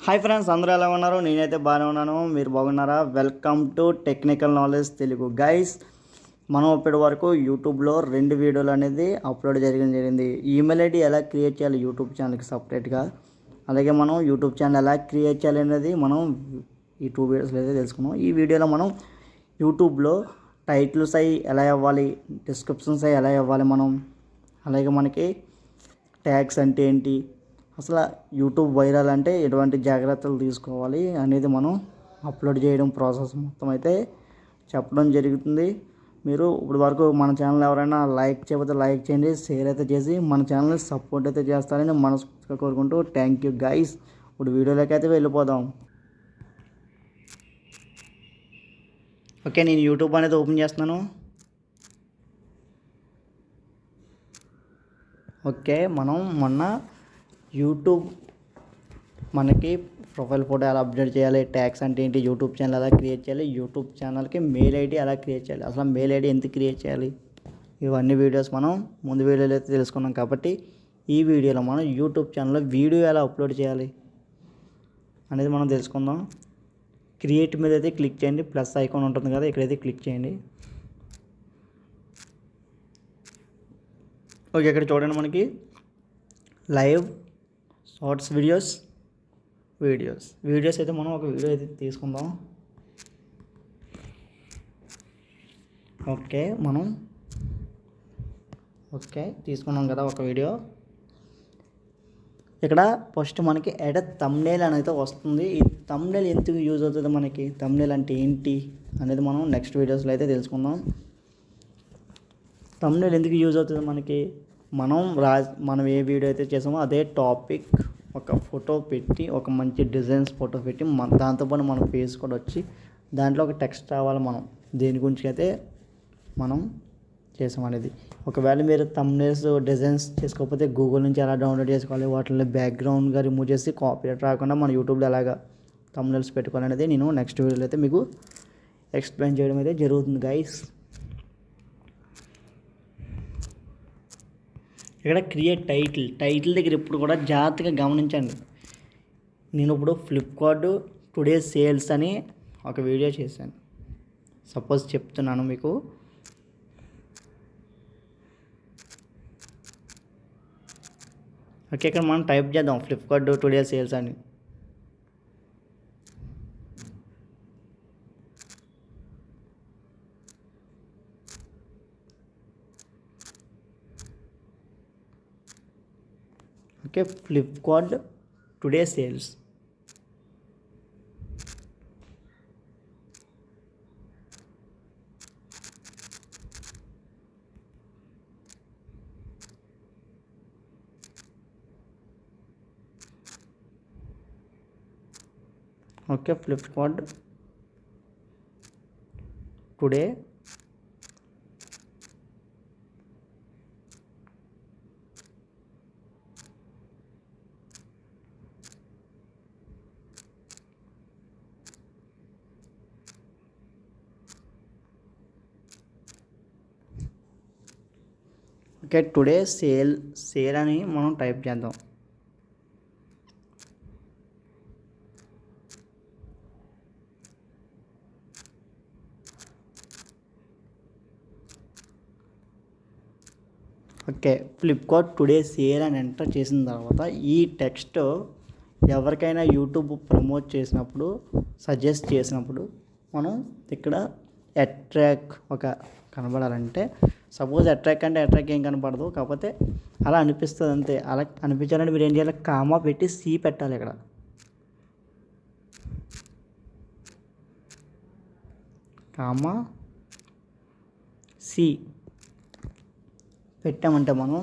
Hi friends, అందరూ ఎలా ఉన్నారు? నేనైతే బాగానే ఉన్నాను. మీరు బాగున్నారా? Welcome to technical knowledge Telugu. Guys, మనం ఇప్పటి వరకు యూట్యూబ్లో 2 వీడియోలు అనేది అప్లోడ్ జరిగింది. ఈమెయిల్ ఐడి ఎలా క్రియేట్ చేయాలి యూట్యూబ్ ఛానల్కి సపరేట్గా, అలాగే మనం యూట్యూబ్ ఛానల్ ఎలా క్రియేట్ చేయాలి అనేది మనం ఈ 2 వీడియోస్లో అయితే తెలుసుకున్నాం. ఈ వీడియోలో మనం యూట్యూబ్లో టైటిల్స్ అవి ఎలా ఇవ్వాలి, డిస్క్రిప్షన్స్ అవి ఎలా ఇవ్వాలి మనం, అలాగే మనకి ట్యాగ్స్ అంటే ఏంటి, అసలు యూట్యూబ్ వైరల్ అంటే ఎటువంటి జాగ్రత్తలు తీసుకోవాలి అనేది మనం అప్లోడ్ చేయడం ప్రాసెస్ మొత్తం అయితే చెప్పడం జరుగుతుంది. మీరు ఇప్పుడు వరకు మన ఛానల్ ఎవరైనా లైక్ చేయకపోతే లైక్ చేయండి, షేర్ అయితే చేసి మన ఛానల్ని సపోర్ట్ అయితే చేస్తారని మనస్ఫూర్తిగా కోరుకుంటూ థ్యాంక్ యూ గైస్. ఇప్పుడు వీడియోలోకి అయితే వెళ్ళిపోదాం. ఓకే, నేను యూట్యూబ్ అనేది ఓపెన్ చేస్తున్నాను. ఓకే, మనం మొన్న యూట్యూబ్ మనకి ప్రొఫైల్ ఫోటో ఎలా అప్డేట్ చేయాలి, ట్యాగ్స్ అంటే ఏంటి, యూట్యూబ్ ఛానల్ ఎలా క్రియేట్ చేయాలి, యూట్యూబ్ ఛానల్కి మెయిల్ ఐడి ఎలా క్రియేట్ చేయాలి, అసలు మెయిల్ ఐడి ఎంత క్రియేట్ చేయాలి, ఇవన్నీ వీడియోస్ మనం ముందు వీడియోలో అయితే తెలుసుకున్నాం. కాబట్టి ఈ వీడియోలో మనం యూట్యూబ్ ఛానల్లో వీడియో ఎలా అప్లోడ్ చేయాలి అనేది మనం తెలుసుకుందాం. క్రియేట్ మీద అయితే క్లిక్ చేయండి, ప్లస్ ఐకాన్ ఉంటుంది కదా, ఇక్కడైతే క్లిక్ చేయండి. ఓకే, ఇక్కడ చూడండి, మనకి లైవ్ షార్ట్స్ వీడియోస్ అయితే మనం ఒక వీడియో అయితే తీసుకుందాం. ఓకే తీసుకున్నాం కదా ఒక వీడియో. ఇక్కడ ఫస్ట్ మనకి ఎడిట్ థంబ్నెయిల్ అనేది వస్తుంది. ఈ థంబ్నెయిల్ ఎందుకు యూజ్ అవుతుంది, మనకి థంబ్నెయిల్ అంటే ఏంటి అనేది మనం నెక్స్ట్ వీడియోస్లో అయితే తెలుసుకుందాం. థంబ్నెయిల్ ఎందుకు యూజ్ అవుతుంది మనకి, మనం ఏ వీడియో అయితే చేసామో అదే టాపిక్ ఒక ఫోటో పెట్టి, ఒక మంచి డిజైన్స్ ఫోటో పెట్టి దాంతోపాటు మన ఫేస్ కూడా వచ్చి దాంట్లో ఒక టెక్స్ట్ రావాలి. మనం దేని గురించి అయితే మనం చేసామనేది. ఒకవేళ మీరు థంబ్నెయిల్స్ డిజైన్స్ చేసుకోకపోతే గూగుల్ నుంచి ఎలా డౌన్లోడ్ చేసుకోవాలి, వాటిని బ్యాక్గ్రౌండ్గా రిమూవ్ చేసి కాపీరైట్ రాకుండా మన యూట్యూబ్లో ఎలాగా థంబ్నెయిల్స్ పెట్టుకోవాలనేది నేను నెక్స్ట్ వీడియోలో అయితే మీకు ఎక్స్ప్లెయిన్ చేయడం అయితే జరుగుతుంది గైస్. ఇక్కడ క్రియేట్ టైటిల్ దగ్గర ఇప్పుడు కూడా జాగ్రత్తగా గమనించండి. నేను ఇప్పుడు ఫ్లిప్కార్ట్ టుడే సేల్స్ అని ఒక వీడియో చేశాను, సపోజ్ చెప్తున్నాను మీకు. ఓకే, ఇక్కడ మనం టైప్ చేద్దాం ఫ్లిప్కార్ట్ టుడే సేల్స్ అని. Okay, Flipkart today sales. Okay, Flipkart today okay, today sale అని మనం టైప్ చేద్దాం. ఓకే, ఫ్లిప్కార్ట్ టుడే సేల్ అని ఎంటర్ చేసిన తర్వాత ఈ టెక్స్ట్ ఎవరికైనా యూట్యూబ్ ప్రమోట్ చేసినప్పుడు, సజెస్ట్ చేసినప్పుడు మనం ఇక్కడ అట్రాక్ ఒక కనబడాలంటే, సపోజ్ అట్రాక్ అంటే అట్రాక్ ఏం కనపడదు, కాకపోతే అలా అనిపిస్తుంది అంతే. అలా అనిపించాలంటే మీరు ఏం చేయాలి, కామా పెట్టి సి పెట్టాలి. ఇక్కడ కామా సి పెట్టామంటే మనం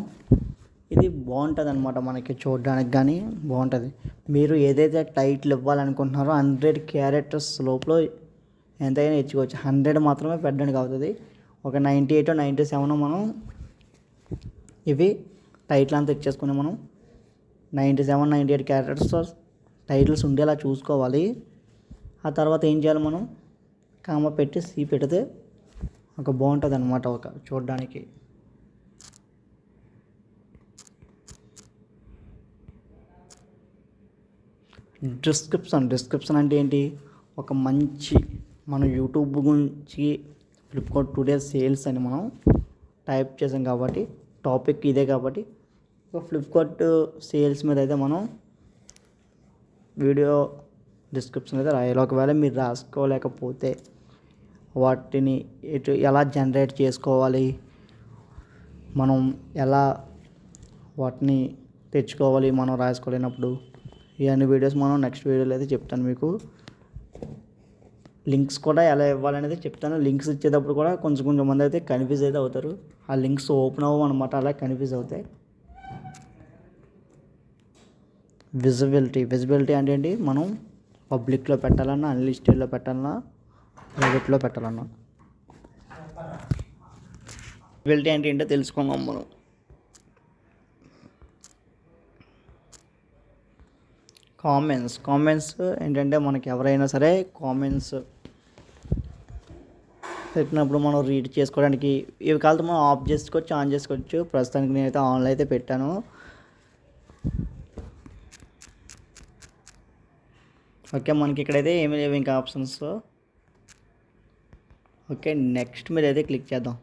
ఇది బాగుంటుంది అనమాట, మనకి చూడడానికి కానీ బాగుంటుంది. మీరు ఏదైతే టైటిల్ ఇవ్వాలనుకుంటున్నారో 100 క్యారెక్టర్స్ లోపల ఎంతైనా ఇచ్చుకోవచ్చు. 100 మాత్రమే పెట్టడానికి అవుతుంది. ఒక 98 97 మనం ఇవి టైటిల్ అంతా ఇచ్చేసుకుని మనం 97 98 క్యారెక్టర్స్ టైటిల్స్ ఉండేలా చూసుకోవాలి. ఆ తర్వాత ఏం చేయాలి, మనం కామ పెట్టి సి పెడితే ఒక బాగుంటుంది అనమాట, ఒక చూడడానికి. డిస్క్రిప్షన్ అంటే ఏంటి, ఒక మంచి మన యూట్యూబ్ గురించి ఫ్లిప్కార్ట్ టుడే సేల్స్ అని మనం టైప్ చేసాం కాబట్టి టాపిక్ ఇదే కాబట్టి ఫ్లిప్కార్ట్ సేల్స్ మీద అయితే మనం వీడియో డిస్క్రిప్షన్ అయితే రాయాలి. ఒకవేళ మీరు రాసుకోలేకపోతే వాటిని ఎలా జనరేట్ చేసుకోవాలి, మనం ఎలా వాటిని తెచ్చుకోవాలి మనం రాసుకోలేనప్పుడు, ఇవన్నీ వీడియోస్ మనం నెక్స్ట్ వీడియోలో అయితే చెప్తాను. మీకు లింక్స్ కూడా ఎలా ఇవ్వాలనేది చెప్తాను. లింక్స్ ఇచ్చేటప్పుడు కూడా కొంచెం మంది అయితే కన్ఫ్యూజ్ అయితే అవుతారు. ఆ లింక్స్ ఓపెన్ అవ్వమన్నమాట, అలా కన్ఫ్యూజ్ అవుతాయి. విజిబిలిటీ అంటే ఏంటి, మనం పబ్లిక్లో పెట్టాలన్నా, అన్లిస్టెడ్లో పెట్టాలన్నా, ప్రైవేట్లో పెట్టాలన్నా. విజిబిలిటీ అంటే ఏంటో తెలుసుకున్నాం మనం. కామెంట్స్ ఏంటంటే మనకి ఎవరైనా సరే కామెంట్స్ పెట్టినప్పుడు మనం రీడ్ చేసుకోవడానికి ఇవి కాదు, మనం ఆఫ్ చేసుకోవచ్చు, ఆన్ చేసుకోవచ్చు. ప్రస్తుతానికి నేనైతే ఆన్లో అయితే పెట్టాను. ఓకే, మనకి ఇక్కడైతే ఏమీ లేవు ఇంకా ఆప్షన్స్. ఓకే, నెక్స్ట్ మీద అయితే క్లిక్ చేద్దాం.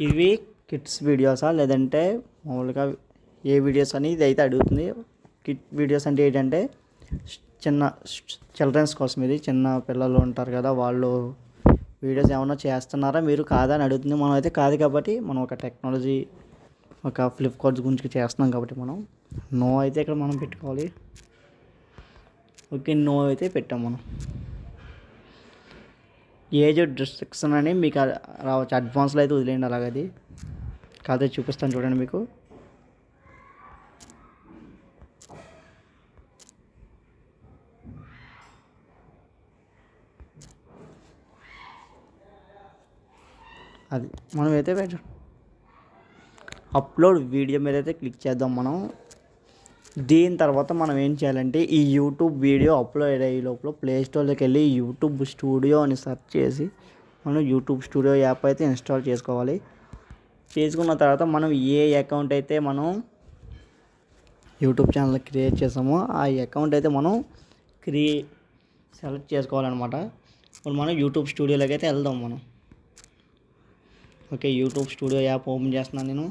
ఇవి కిడ్స్ వీడియోసా లేదంటే మామూలుగా ఏ వీడియోస్ అని ఇది అయితే అడుగుతుంది. కిడ్ వీడియోస్ అంటే ఏంటంటే చిల్డ్రన్స్ కోసం, ఇది చిన్న పిల్లలు ఉంటారు కదా, వాళ్ళు వీడియోస్ ఏమైనా చేస్తున్నారా మీరు కాదా అని అడుగుతుంది. మనం అయితే కాదు కాబట్టి మనం ఒక టెక్నాలజీ ఒక ఫ్లిప్కార్ట్ గురించి చేస్తున్నాం కాబట్టి మనం నో అయితే ఇక్కడ మనం పెట్టుకోవాలి. ఓకే, నో అయితే పెట్టాం మనం. ఏజ్ రిస్ట్రిక్షన్ అని మీకు రావచ్చు, అడ్వాన్స్లో అయితే వదిలేయండి. అలాగది కాదే చూపిస్తాను చూడండి మీకు. అది మనం అయితే అప్లోడ్ వీడియో మీద అయితే క్లిక్ చేద్దాం మనం. దీని తర్వాత మనం ఏం చేయాలంటే ఈ యూట్యూబ్ వీడియో అప్లోడ్ అయ్యే లోపల ప్లేస్టోర్లోకి వెళ్ళి యూట్యూబ్ స్టూడియో అని సెర్చ్ చేసి మనం యూట్యూబ్ స్టూడియో యాప్ అయితే ఇన్స్టాల్ చేసుకోవాలి. చేసుకున్న తర్వాత మనం ఏ అకౌంట్ అయితే మనం యూట్యూబ్ ఛానల్ క్రియేట్ చేసామో ఆ అకౌంట్ అయితే మనం సెలెక్ట్ చేసుకోవాలన్నమాట. ఇప్పుడు మనం యూట్యూబ్ స్టూడియోలోకి అయితే వెళ్దాం మనం. Okay, YouTube studio app open చేస్తున్నాను నేను.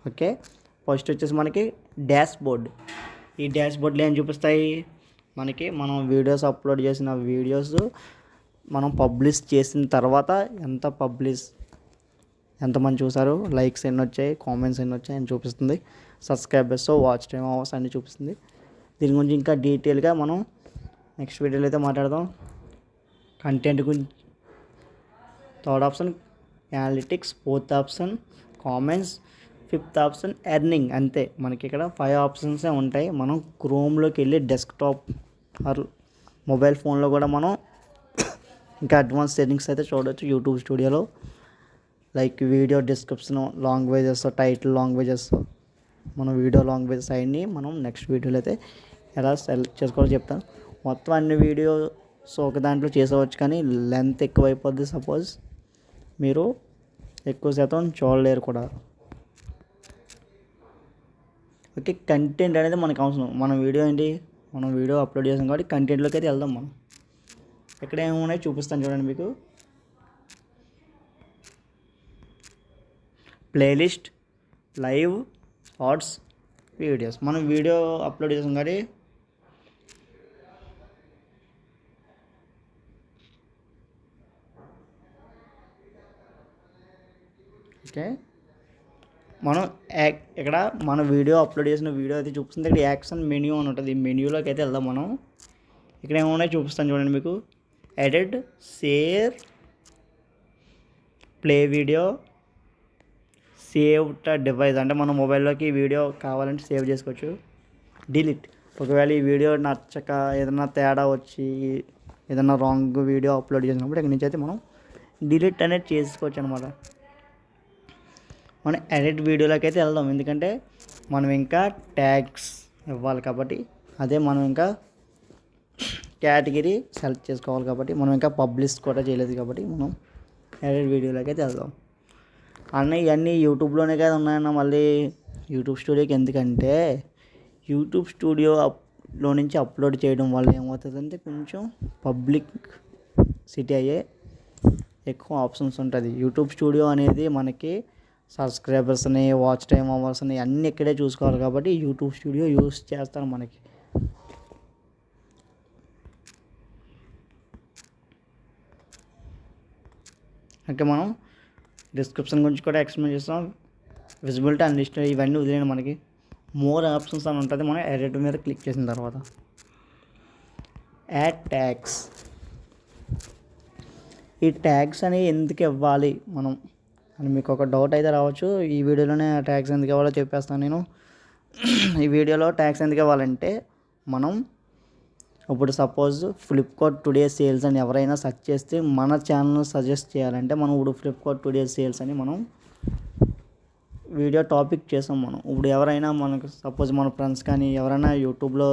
ఓకే, ఫస్ట్ వచ్చేసి మనకి డాష్ బోర్డ్. ఈ డాష్ బోర్డ్లో ఏం చూపిస్తాయి మనకి, మనం వీడియోస్ అప్లోడ్ చేసిన వీడియోస్ మనం పబ్లిష్ చేసిన తర్వాత ఎంతమంది చూసారు, లైక్స్ ఎన్ని వచ్చాయి, కామెంట్స్ ఎన్ని వచ్చాయి అని చూపిస్తుంది. సబ్స్క్రైబర్స్, వాచ్ టైమ్ అవర్స్ అన్నీ చూపిస్తుంది. దీని గురించి ఇంకా డీటెయిల్గా మనం నెక్స్ట్ వీడియోలో అయితే మాట్లాడదాం. కంటెంట్ గురించి third option analytics, fourth option comments, fifth option earning. అంతే, మనకి ఇక్కడ 5 ఆప్షన్సే ఉంటాయి. మనం క్రోమ్లోకి వెళ్ళి డెస్క్టాప్ ఆర్ మొబైల్ ఫోన్లో కూడా మనం ఇంకా అడ్వాన్స్ సెట్టింగ్స్ అయితే చూడవచ్చు యూట్యూబ్ స్టూడియోలో. Like video description, languages, title languages, మనం వీడియో లాంగ్వేజెస్ అవన్నీ మనం నెక్స్ట్ వీడియోలో అయితే ఎలా సెలెక్ట్ చేసుకోవాలో చెప్తాను. మొత్తం అన్ని వీడియోస్ ఒక దాంట్లో చేసేవచ్చు, కానీ లెంత్ ఎక్కువైపోద్ది. సపోజ్ మీరు ఎక్కువ శాతం చూడలేరు కూడా. ఓకే, కంటెంట్ అనేది మనకు అవసరం. మన వీడియో ఏంటి, మనం వీడియో అప్లోడ్ చేసాం కాబట్టి కంటెంట్లోకి అయితే వెళ్దాం మనం. ఎక్కడ ఏమున్నాయో చూపిస్తాను చూడండి మీకు. Playlist, live, shorts, videos. మనం వీడియో అప్లోడ్ చేసాం కాబట్టి ఓకే, మనం ఇక్కడ మన వీడియో అప్లోడ్ చేసిన వీడియో అయితే చూపిస్తుంది. ఇక్కడ యాక్షన్ మెన్యూ అని ఉంటుంది. ఈ మెన్యూలోకి అయితే వెళ్దాం మనం. ఇక్కడ ఏమున్నాయో చూపిస్తాను చూడండి మీకు. Edit, share, play video, save to device, అంటే మన మొబైల్లోకి వీడియో కావాలంటే సేవ్ చేసుకోవచ్చు. డిలీట్, ఒకవేళ ఈ వీడియో నచ్చక ఏదైనా తేడా వచ్చి ఏదైనా రాంగ్ వీడియో అప్లోడ్ చేసినప్పుడు ఇక్కడ నుంచి అయితే మనం డిలీట్ అనేది చేసుకోవచ్చు అనమాట. మనం ఎడిట్ వీడియోలోకి అయితే వెళ్దాం, ఎందుకంటే మనం ఇంకా ట్యాగ్స్ ఇవ్వాలి కాబట్టి, అదే మనం ఇంకా కేటగిరీ సెలెక్ట్ చేసుకోవాలి కాబట్టి, మనం ఇంకా పబ్లిష్ కూడా చేయలేదు కాబట్టి మనం ఎడిట్ వీడియోలోకి అయితే వెళ్దాం. అన్న ఇవన్నీ యూట్యూబ్లోనే కదా ఉన్నాయన్న. మళ్ళీ యూట్యూబ్ స్టూడియోకి ఎందుకంటే యూట్యూబ్ స్టూడియోలో నుంచి అప్లోడ్ చేయడం వల్ల ఏమవుతుందంటే కొంచెం పబ్లిక్ సిటీ అయ్యే ఎక్కువ ఆప్షన్స్ ఉంటుంది. యూట్యూబ్ స్టూడియో అనేది మనకి సబ్స్క్రైబర్స్ని, వాచ్ టైమ్ అవర్స్ని అన్నీ ఇక్కడే చూసుకోవాలి కాబట్టి యూట్యూబ్ స్టూడియో యూస్ చేస్తారు మనకి. అంటే మనం డిస్క్రిప్షన్ గురించి కూడా ఎక్స్ప్లెయిన్ చేస్తాం. విజిబిలిటీ అండ్ లిస్ట్ ఇవన్నీ వదిలేయండి. మనకి మోర్ ఆప్షన్స్ అని ఉంటుంది. మనం ఎడిట్ మీద క్లిక్ చేసిన తర్వాత యాడ్ ట్యాగ్స్. ఈ ట్యాగ్స్ అనేవి ఎందుకు ఇవ్వాలి మనం అని మీకు ఒక డౌట్ అయితే రావచ్చు. ఈ వీడియోలోనే ట్యాగ్స్ ఎందుకు ఇవ్వాలో చెప్పేస్తాను నేను. ఈ వీడియోలో ట్యాగ్స్ ఎందుకు ఇవ్వాలంటే మనం ఇప్పుడు సపోజ్ ఫ్లిప్కార్ట్ టుడే సేల్స్ అని ఎవరైనా సెర్చ్ చేస్తే మన ఛానల్ సజెస్ట్ చేయాలంటే మనం ఇప్పుడు ఫ్లిప్కార్ట్ టుడే సేల్స్ అని మనం వీడియో టాపిక్ చేసాం. మనం ఇప్పుడు ఎవరైనా మనకు సపోజ్ మన ఫ్రెండ్స్ కానీ ఎవరైనా యూట్యూబ్లో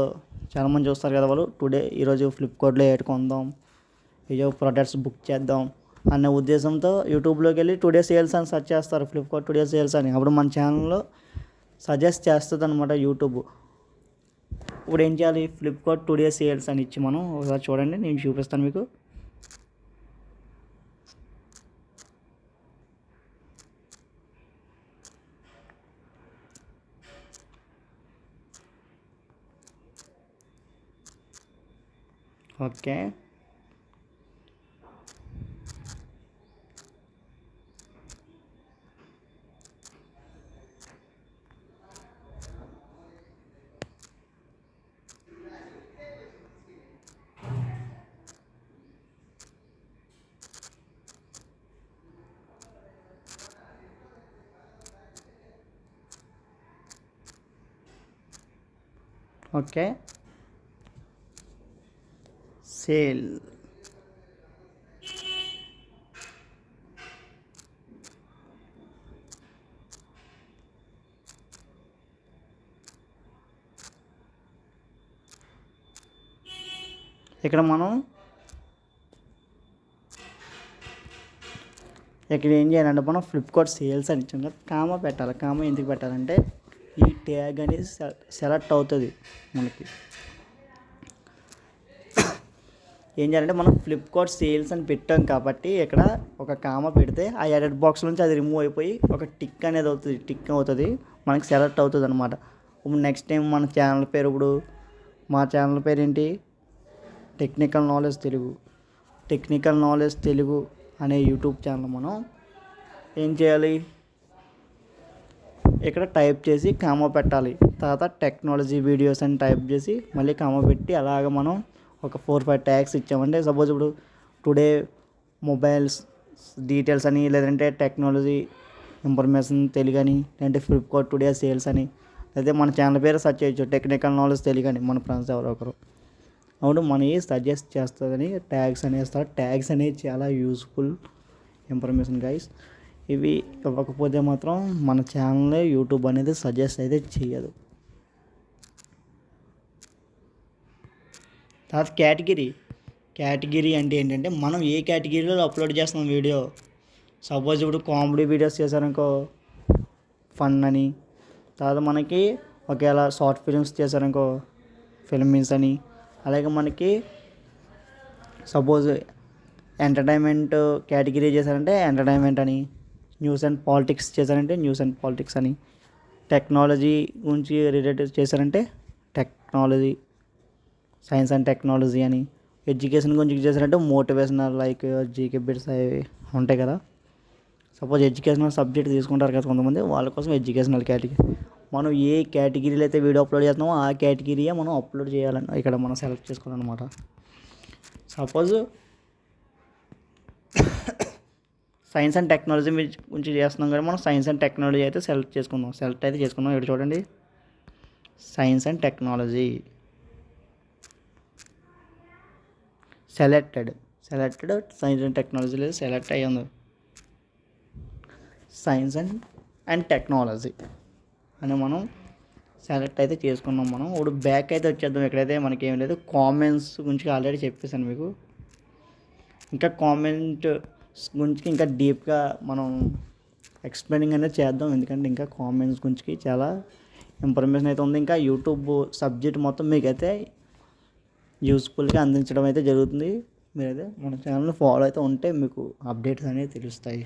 చాలామంది చూస్తారు కదా, వాళ్ళు టుడే ఈరోజు ఫ్లిప్కార్ట్లో ఏటుకుందాం, ఏదో ప్రొడక్ట్స్ బుక్ చేద్దాం అనే ఉద్దేశంతో యూట్యూబ్లోకి వెళ్ళి టుడే సేల్స్ అని సెర్చ్ చేస్తారు, ఫ్లిప్కార్ట్ టుడే సేల్స్ అని. అప్పుడు మన ఛానల్లో సజెస్ట్ చేస్తుంది అనమాట యూట్యూబ్. ఇప్పుడు ఏం చేయాలి, ఫ్లిప్కార్ట్ టుడే సేల్స్ అని ఇచ్చి మనం ఒకసారి చూడండి, నేను చూపిస్తాను మీకు. Okay, okay sale. ఇక్కడ మనం ఇక్కడ ఏం చేయాలంటే మనం ఫ్లిప్కార్ట్ సేల్స్ అని ఇచ్చాం కదా, కామా పెట్టాలి. కామా ఎందుకు పెట్టాలంటే ఈ ట్యాగ్ అనేది సెలెక్ట్ అవుతుంది మనకి. ఏం చేయాలంటే మనం ఫ్లిప్కార్ట్ సేల్స్ అని పెట్టాం కాబట్టి ఇక్కడ ఒక కామా పెడితే ఆ ఎడిట్ బాక్స్ నుంచి అది రిమూవ్ అయిపోయి ఒక టిక్ అనేది అవుతుంది, టిక్ అవుతుంది, మనకి సెలెక్ట్ అవుతుంది అనమాట. ఇప్పుడు నెక్స్ట్ టైం మన ఛానల్ పేరు, ఇప్పుడు మా ఛానల్ పేరు ఏంటి, technical knowledge Telugu. Technical knowledge Telugu అనే యూట్యూబ్ ఛానల్ మనం ఏం చేయాలి, ఇక్కడ టైప్ చేసి కామా పెట్టాలి. తర్వాత టెక్నాలజీ వీడియోస్ అని టైప్ చేసి మళ్ళీ కామా పెట్టి అలాగ మనం ఒక 4-5 ట్యాగ్స్ ఇచ్చామంటే, సపోజ్ ఇప్పుడు టుడే మొబైల్స్ డీటెయిల్స్ అని, లేదంటే టెక్నాలజీ ఇన్ఫర్మేషన్ తెలుగు అని, లేదంటే ఫ్లిప్కార్ట్ టుడే సేల్స్ అని, అయితే మన ఛానల్ పేరు సెర్చ్ చేయొచ్చు టెక్నికల్ నాలెడ్జ్ తెలుగు అని, మన ఫ్రెండ్స్ ఎవరో ఒకరు. అవును, మనకి సజెస్ట్ చేస్తుందని ట్యాగ్స్ అనేస్తారు. ట్యాగ్స్ అనేవి చాలా యూస్ఫుల్ ఇన్ఫర్మేషన్ గైస్. ఇవి ఇవ్వకపోతే మాత్రం మన ఛానల్ని యూట్యూబ్ అనేది సజెస్ట్ అయితే చేయదు. తర్వాత కేటగిరీ అంటే ఏంటంటే మనం ఏ కేటగిరీలో అప్లోడ్ చేస్తున్నాం వీడియో. సపోజ్ ఇప్పుడు కామెడీ వీడియోస్ చేశారనుకో ఫన్ అని, తర్వాత మనకి ఒకవేళ షార్ట్ ఫిల్మ్స్ చేశారనుకో ఫిల్మ్స్ అని, అలాగే మనకి సపోజ్ ఎంటర్టైన్మెంట్ కేటగిరీ చేశారంటే ఎంటర్టైన్మెంట్ అని, న్యూస్ అండ్ పాలిటిక్స్ చేశారంటే న్యూస్ అండ్ పాలిటిక్స్ అని, టెక్నాలజీ గురించి రిలేటెడ్ చేశారంటే టెక్నాలజీ, సైన్స్ అండ్ టెక్నాలజీ అని, ఎడ్యుకేషన్ గురించి చేశారంటే మోటివేషనల్ లైక్ జీకే బిట్స్ అవి ఉంటాయి కదా. సపోజ్ ఎడ్యుకేషనల్ సబ్జెక్ట్ తీసుకుంటారు కదా కొంతమంది, వాళ్ళ కోసం ఎడ్యుకేషనల్ కేటగిరీ. మనం ఏ కేటగిరీలో అయితే వీడియో అప్లోడ్ చేస్తున్నామో ఆ కేటగిరీయే మనం అప్లోడ్ చేయాలని ఇక్కడ మనం సెలెక్ట్ చేసుకోవాలన్నమాట. సపోజ్ సైన్స్ అండ్ టెక్నాలజీ గురించి చేస్తున్నాం కదా, మనం సైన్స్ అండ్ టెక్నాలజీ అయితే సెలెక్ట్ అయితే చేసుకుందాం. ఇక్కడ చూడండి, science and technology selected science and technology లేదు, సెలెక్ట్ అయ్యి ఉంది సైన్స్ అండ్ టెక్నాలజీ అని మనం సెలెక్ట్ అయితే చేసుకున్నాం. మనం ఇప్పుడు బ్యాక్ అయితే వచ్చేద్దాం. ఇక్కడైతే మనకి ఏం లేదు, కామెంట్స్ గురించి ఆల్రెడీ చెప్పేసాను మీకు. ఇంకా కామెంట్ గురించి ఇంకా డీప్గా మనం ఎక్స్ప్లెయినింగ్ అనేది చేద్దాం, ఎందుకంటే ఇంకా కామెంట్స్ గురించి చాలా ఇన్ఫర్మేషన్ అయితే ఉంది. ఇంకా యూట్యూబ్ సబ్జెక్ట్ మొత్తం మీకైతే యూస్ఫుల్గా అందించడం అయితే జరుగుతుంది. మీరైతే మన ఛానల్ని ఫాలో అయితే ఉంటే మీకు అప్డేట్స్ అనేవి తెలుస్తాయి.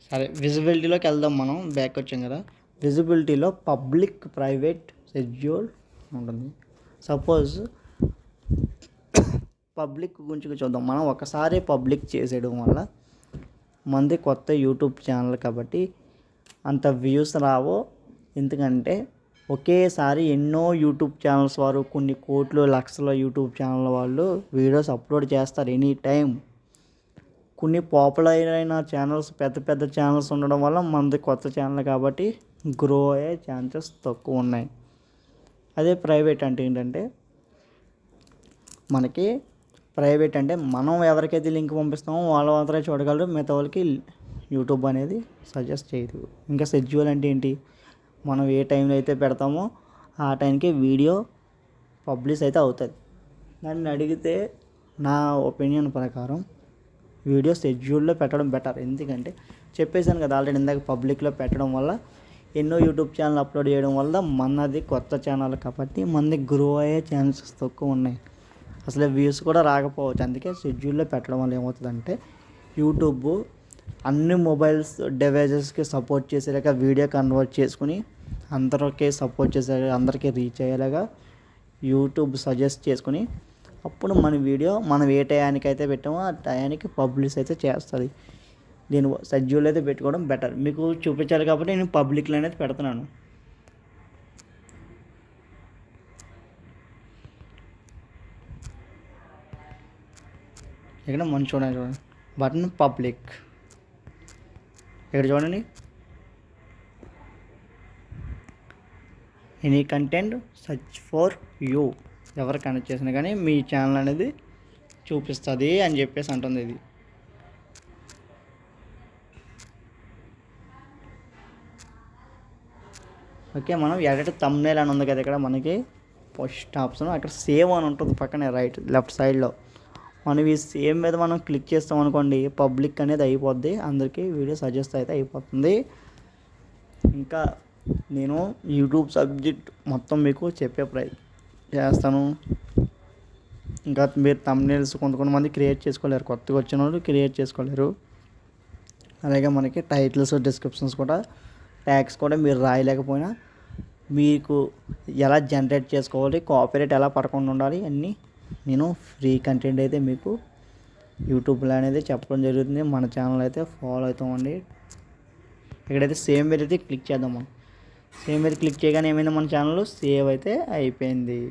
సరే, విజిబిలిటీలోకి వెళ్దాం. మనం బ్యాక్ వచ్చాం కదా. విజిబిలిటీలో పబ్లిక్ ప్రైవేట్ షెడ్యూల్ ఉంటుంది. సపోజ్ పబ్లిక్ గురించి చూద్దాం. మనం ఒకసారి పబ్లిక్ చేసేయడం వల్ల మంది కొత్త యూట్యూబ్ ఛానల్ కాబట్టి అంత వ్యూస్ రావు. ఎందుకంటే ఒకేసారి ఎన్నో యూట్యూబ్ ఛానల్స్ వారు కొన్ని కోట్లు లక్షల యూట్యూబ్ ఛానల్ వాళ్ళు వీడియోస్ అప్లోడ్ చేస్తారు ఎనీ టైం. కొన్ని పాపులర్ అయిన ఛానల్స్, పెద్ద పెద్ద ఛానల్స్ ఉండడం వల్ల మనది కొత్త ఛానల్ కాబట్టి గ్రో అయ్యే ఛాన్సెస్ తక్కువ ఉన్నాయి. అదే ప్రైవేట్ అంటే ఏంటంటే, మనకి ప్రైవేట్ అంటే మనం ఎవరికైతే లింక్ పంపిస్తామో వాళ్ళ మాత్రమే చూడగలరు, మిగతా వాళ్ళకి యూట్యూబ్ అనేది సజెస్ట్ చేయదు. ఇంకా షెడ్యూల్ అంటే ఏంటి, మనం ఏ టైంలో అయితే పెడతామో ఆ టైంకి వీడియో పబ్లిష్ అయితే అవుతుంది. నన్ను అడిగితే నా ఒపీనియన్ ప్రకారం వీడియో షెడ్యూల్లో పెట్టడం బెటర్. ఎందుకంటే చెప్పేశాను కదా ఆల్రెడీ ఇందాక, పబ్లిక్లో పెట్టడం వల్ల ఎన్నో యూట్యూబ్ ఛానల్ అప్లోడ్ చేయడం వల్ల మనది కొత్త ఛానల్ కాబట్టి మనది గ్రో అయ్యే ఛాన్సెస్ తక్కువ ఉన్నాయి. అసలు వ్యూస్ కూడా రాకపోవచ్చు. అందుకే షెడ్యూల్లో పెట్టడం వల్ల ఏమవుతుందంటే, యూట్యూబ్ అన్ని మొబైల్స్ డివైజెస్కి సపోర్ట్ చేసేలాగా వీడియో కన్వర్ట్ చేసుకుని అందరికీ సపోర్ట్ చేసేలాగా, అందరికీ రీచ్ అయ్యేలాగా యూట్యూబ్ సజెస్ట్ చేసుకుని అప్పుడు మన వీడియో మనం ఏ టయానికి అయితే పెట్టామో ఆ టయానికి పబ్లిష్ అయితే చేస్తుంది. నేను షెడ్యూల్ అయితే పెట్టుకోవడం బెటర్. మీకు చూపించాలి కాబట్టి నేను పబ్లిక్లో అనేది పెడుతున్నాను. ఇక్కడ మంచి చూడండి బటన్ పబ్లిక్. ఇక్కడ చూడండి, any content search for you. ఎవరు కనెక్ట్ చేసినా కానీ మీ ఛానల్ అనేది చూపిస్తుంది అని చెప్పేసి అంటుంది ఇది. ఓకే, మనం ఎడిట్ థంబ్నెయిల్ అని ఉంది కదా ఇక్కడ మనకి ఫస్ట్ ఆప్షన్, అక్కడ సేవ్ అని ఉంటుంది పక్కనే లెఫ్ట్ సైడ్లో. మనం ఈ సేమ్ మీద మనం క్లిక్ చేస్తాం అనుకోండి, పబ్లిక్ అనేది అయిపోద్ది, అందరికీ వీడియో సజెస్ట్ అయితే అయిపోతుంది. ఇంకా నేను యూట్యూబ్ సబ్జెక్ట్ మొత్తం మీకు చెప్పే చేస్తాను. ఇంకా మీరు థంబ్నెయిల్స్ కొంతమంది క్రియేట్ చేసుకోలేరు, కొత్తగా వచ్చిన వాళ్ళు క్రియేట్ చేసుకోలేరు. అలాగే మనకి టైటిల్స్, డిస్క్రిప్షన్స్ కూడా, ట్యాగ్స్ కూడా మీరు రాయలేకపోయినా మీకు ఎలా జనరేట్ చేసుకోవాలి, కాపీరైట్ ఎలా పడకుండా ఉండాలి అన్నీ నేను ఫ్రీ కంటెంట్ అయితే మీకు యూట్యూబ్లో అనేది చెప్పడం జరుగుతుంది. మన ఛానల్ అయితే ఫాలో అవుతామండి. ఇక్కడైతే సేమ్ మీద అయితే క్లిక్ చేద్దాం. మనం సేమ్ మీద క్లిక్ చేయగానే ఏమైంది, మన ఛానల్ సేవ్ అయితే అయిపోయింది.